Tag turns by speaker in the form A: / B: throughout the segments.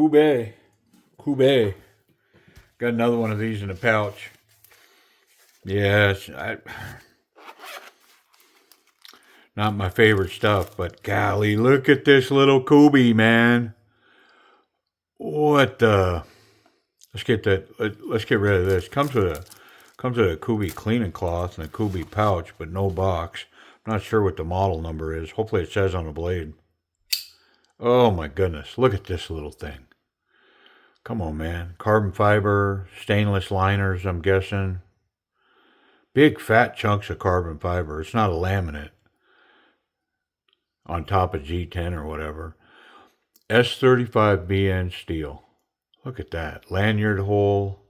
A: Kubey. Kubey. Got another one of these in the pouch. Yes, not my favorite stuff, but golly, look at this little Kubey, man. What the? Let's get that. Let's get rid of this. Comes with a Kubey cleaning cloth and a Kubey pouch, but no box. I'm not sure what the model number is. Hopefully, it says on the blade. Oh my goodness! Look at this little thing. Come on, man. Carbon fiber, stainless liners, I'm guessing. Big fat chunks of carbon fiber. It's not a laminate on top of G10 or whatever. S35BN steel. Look at that. Lanyard hole.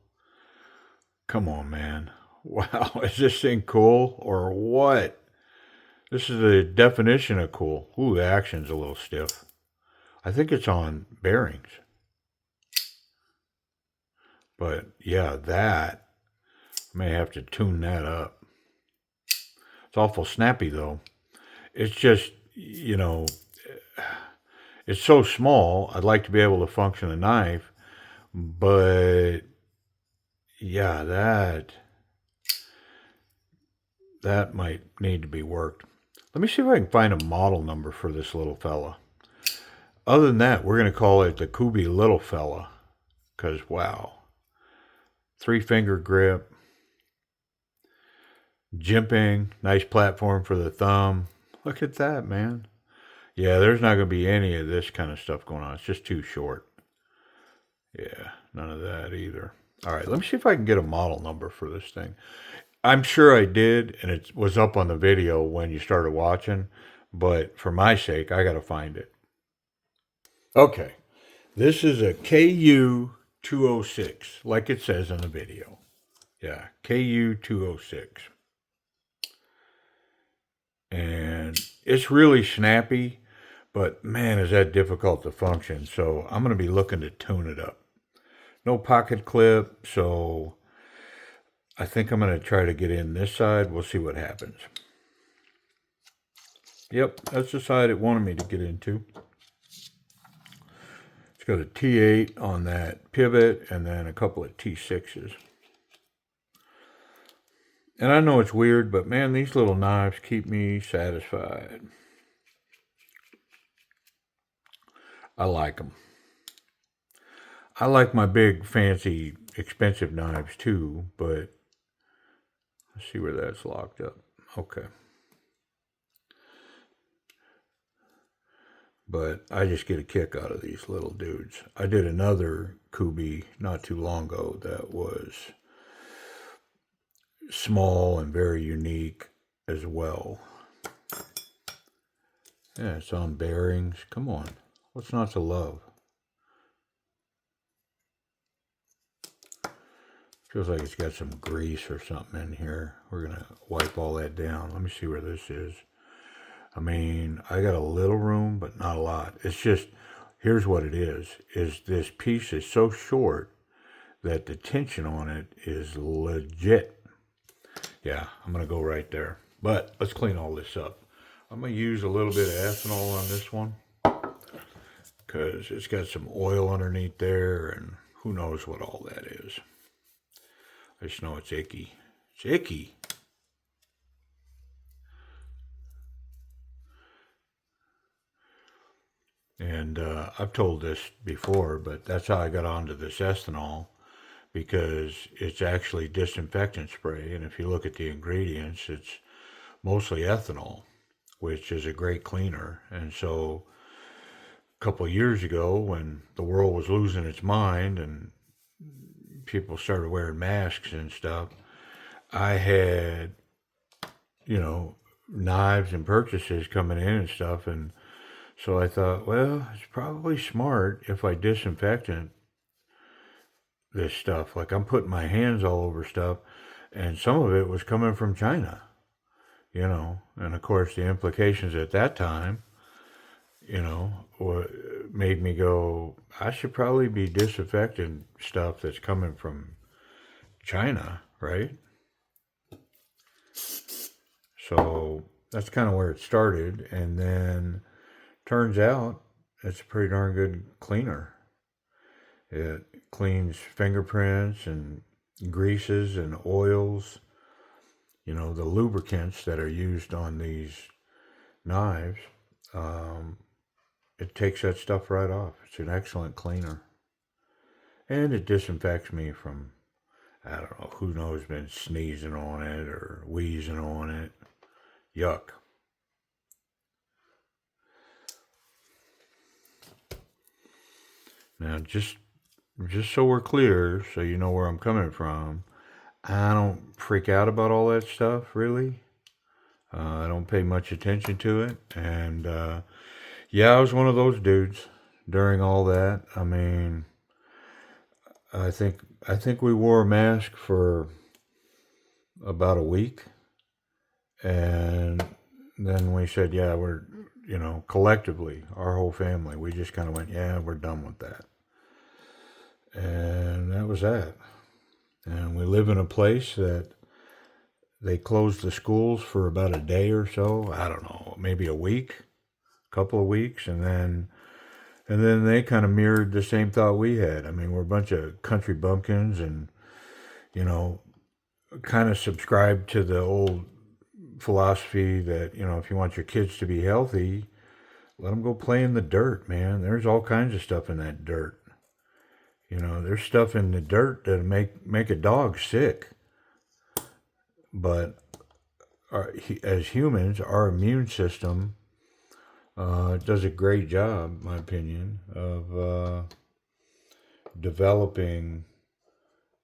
A: Come on, man. Wow. Is this thing cool or what? This is the definition of cool. Ooh, the action's a little stiff. I think it's on bearings. But yeah, that, I may have to tune that up. It's awful snappy though. It's just, it's so small. I'd like to be able to function a knife, but yeah, that might need to be worked. Let me see if I can find a model number for this little fella. Other than that, we're going to call it the Kubey little fella, because wow. 3-finger grip, jimping, nice platform for the thumb. Look at that, man. Yeah, there's not going to be any of this kind of stuff going on. It's just too short. Yeah, none of that either. All right, let me see if I can get a model number for this thing. I'm sure I did, and it was up on the video when you started watching, but for my sake, I got to find it. Okay, this is a KU206, like it says in the video. Yeah, KU206. And it's really snappy, but man, is that difficult to function. So I'm going to be looking to tune it up. No pocket clip, so I think I'm going to try to get in this side. We'll see what happens. Yep, that's the side it wanted me to get into. It's got a T8 on that pivot and then a couple of T6s. And I know it's weird, but man, these little knives keep me satisfied. I like them. I like my big, fancy, expensive knives too, but let's see where that's locked up. Okay. But I just get a kick out of these little dudes. I did another Kubey not too long ago that was small and very unique as well. Yeah, it's on bearings. Come on. What's not to love? Feels like it's got some grease or something in here. We're going to wipe all that down. Let me see where this is. I mean, I got a little room, but not a lot. It's just, here's what it is this piece is so short that the tension on it is legit. Yeah, I'm going to go right there. But let's clean all this up. I'm going to use a little bit of ethanol on this one because it's got some oil underneath there and who knows what all that is. I just know it's icky. It's icky. And I've told this before, but that's how I got onto this ethanol, because it's actually disinfectant spray. And if you look at the ingredients, it's mostly ethanol, which is a great cleaner. And so a couple of years ago, when the world was losing its mind and people started wearing masks and stuff, I had, knives and purchases coming in and stuff. And so I thought, well, it's probably smart if I disinfectant this stuff. Like I'm putting my hands all over stuff, and some of it was coming from China, and of course the implications at that time, made me go, I should probably be disinfecting stuff that's coming from China, right? So that's kind of where it started, and then turns out it's a pretty darn good cleaner. It cleans fingerprints and greases and oils. You know, the lubricants that are used on these knives. Um, it takes that stuff right off. It's an excellent cleaner. And it disinfects me from, I don't know, who knows, been sneezing on it or wheezing on it. Yuck. Now, just so we're clear, so you know where I'm coming from, I don't freak out about all that stuff, really. I don't pay much attention to it. And yeah, I was one of those dudes during all that. I mean, I think I think we wore a mask for about a week, and then we said, yeah, we're, collectively, our whole family, we just kind of went, yeah, we're done with that. And that was that. And we live in a place that they closed the schools for about a day or so. I don't know, maybe a week, a couple of weeks, and then they kind of mirrored the same thought we had. I mean, we're a bunch of country bumpkins, and you know, kind of subscribed to the old philosophy that if you want your kids to be healthy, let them go play in the dirt, man. There's all kinds of stuff in that dirt. There's stuff in the dirt that make a dog sick. But as humans, our immune system does a great job, in my opinion, of developing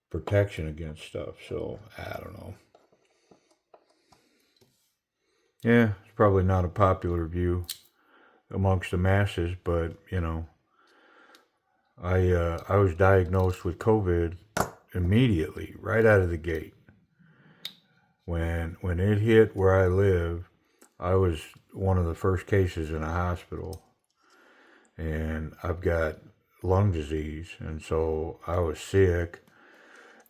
A: protection against stuff. So I don't know. Yeah, it's probably not a popular view amongst the masses, but I was diagnosed with COVID immediately, right out of the gate. When it hit where I live, I was one of the first cases in a hospital, and I've got lung disease, and so I was sick.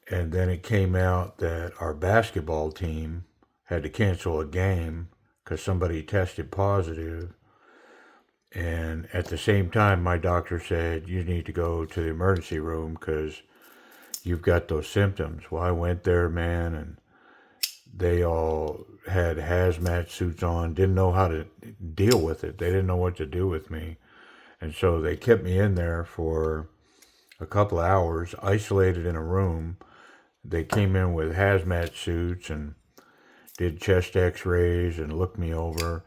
A: And then it came out that our basketball team had to cancel a game because somebody tested positive. And at the same time, my doctor said, you need to go to the emergency room because you've got those symptoms. Well, I went there, man, and they all had hazmat suits on, didn't know how to deal with it. They didn't know what to do with me. And so they kept me in there for a couple of hours, isolated in a room. They came in with hazmat suits and did chest x-rays and looked me over.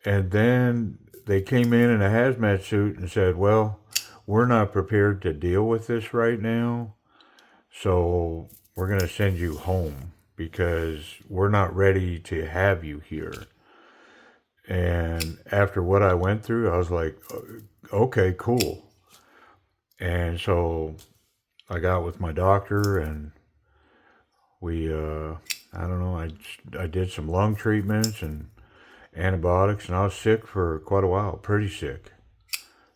A: And then they came in a hazmat suit and said, well, we're not prepared to deal with this right now, so we're going to send you home because we're not ready to have you here. And after what I went through, I was like, okay, cool. And so I got with my doctor, and we, I don't know, I did some lung treatments and antibiotics, and I was sick for quite a while, pretty sick,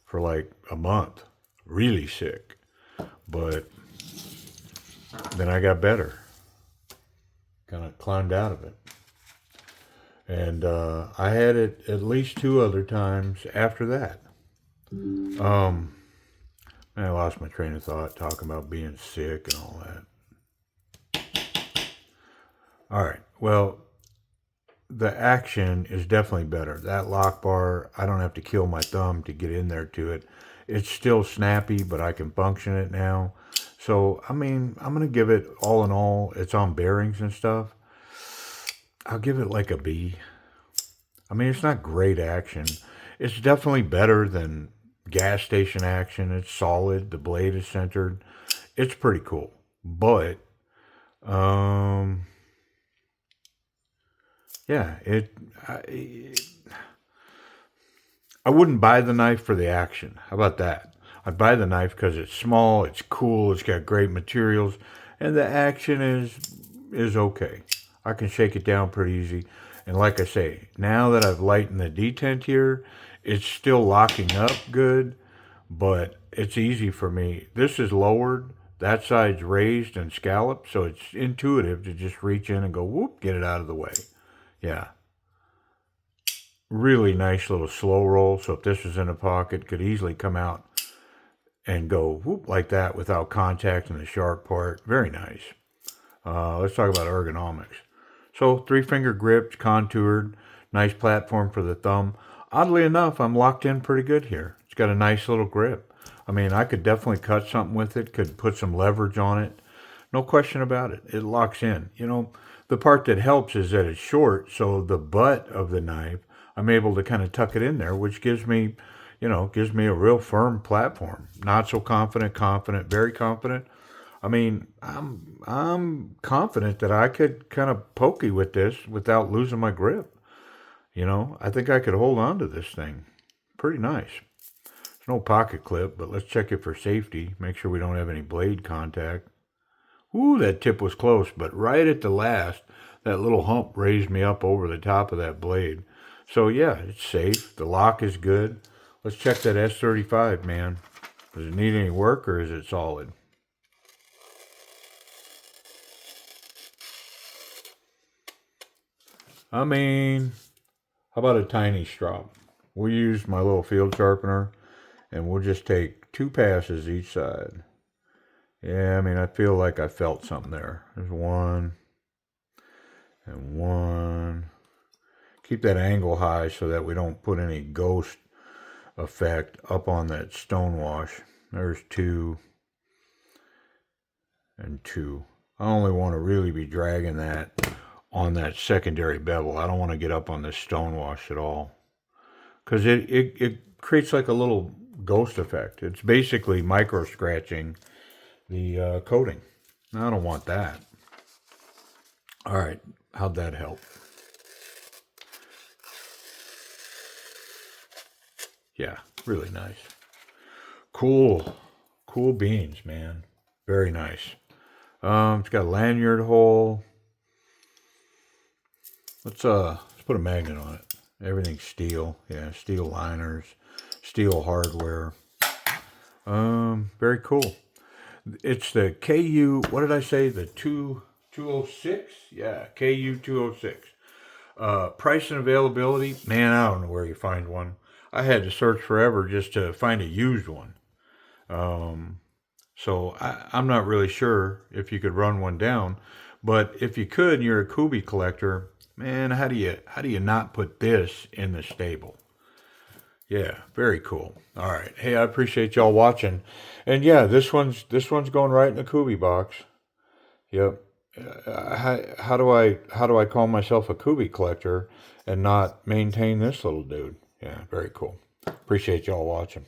A: for like a month, really sick. But then I got better, kind of climbed out of it. And I had it at least 2 other times after that. Um, I lost my train of thought talking about being sick and all that. All right, well, the action is definitely better. That lock bar, I don't have to kill my thumb to get in there to it. It's still snappy, but I can function it now. So, I mean, I'm going to give it, all in all, it's on bearings and stuff, I'll give it like a B. I mean, it's not great action. It's definitely better than gas station action. It's solid. The blade is centered. It's pretty cool. But, yeah, I wouldn't buy the knife for the action. How about that? I'd buy the knife because it's small, it's cool, it's got great materials, and the action is okay. I can shake it down pretty easy. And like I say, now that I've lightened the detent here, it's still locking up good, but it's easy for me. This is lowered, that side's raised and scalloped, so it's intuitive to just reach in and go whoop, get it out of the way. Yeah. Really nice little slow roll. So if this was in a pocket, could easily come out and go whoop like that without contacting the sharp part. Very nice. Let's talk about ergonomics. So 3-finger grips, contoured, nice platform for the thumb. Oddly enough, I'm locked in pretty good here. It's got a nice little grip. I mean, I could definitely cut something with it, could put some leverage on it. No question about it. It locks in. You know, the part that helps is that it's short, so the butt of the knife, I'm able to kind of tuck it in there, which gives me, gives me a real firm platform. Not so confident, confident, very confident. I mean, I'm confident that I could kind of pokey with this without losing my grip. I think I could hold on to this thing. Pretty nice. There's no pocket clip, but let's check it for safety. Make sure we don't have any blade contact. Ooh, that tip was close, but right at the last, that little hump raised me up over the top of that blade. So yeah, it's safe. The lock is good. Let's check that S35, man. Does it need any work or is it solid? I mean, how about a tiny strop? We'll use my little field sharpener and we'll just take 2 passes each side. Yeah, I mean, I feel like I felt something there. There's 1 and 1. Keep that angle high so that we don't put any ghost effect up on that stone wash. There's 2 and 2. I only want to really be dragging that on that secondary bevel. I don't want to get up on this stone wash at all. Because it creates like a little ghost effect. It's basically micro scratching the coating. I don't want that. All right, how'd that help? Yeah, really nice. Cool beans, man. Very nice. It's got a lanyard hole. Let's put a magnet on it. Everything's steel. Yeah, steel liners, steel hardware. Very cool. It's the KU, what did I say? The 206? Yeah, KU206. Price and availability, man, I don't know where you find one. I had to search forever just to find a used one. So I'm not really sure if you could run one down, but if you could, and you're a Kubey collector, man, how do you not put this in the stable? Yeah, very cool. All right, hey, I appreciate y'all watching, and yeah, this one's going right in the Kubey box. Yep. How do I call myself a Kubey collector and not maintain this little dude? Yeah, very cool. Appreciate y'all watching.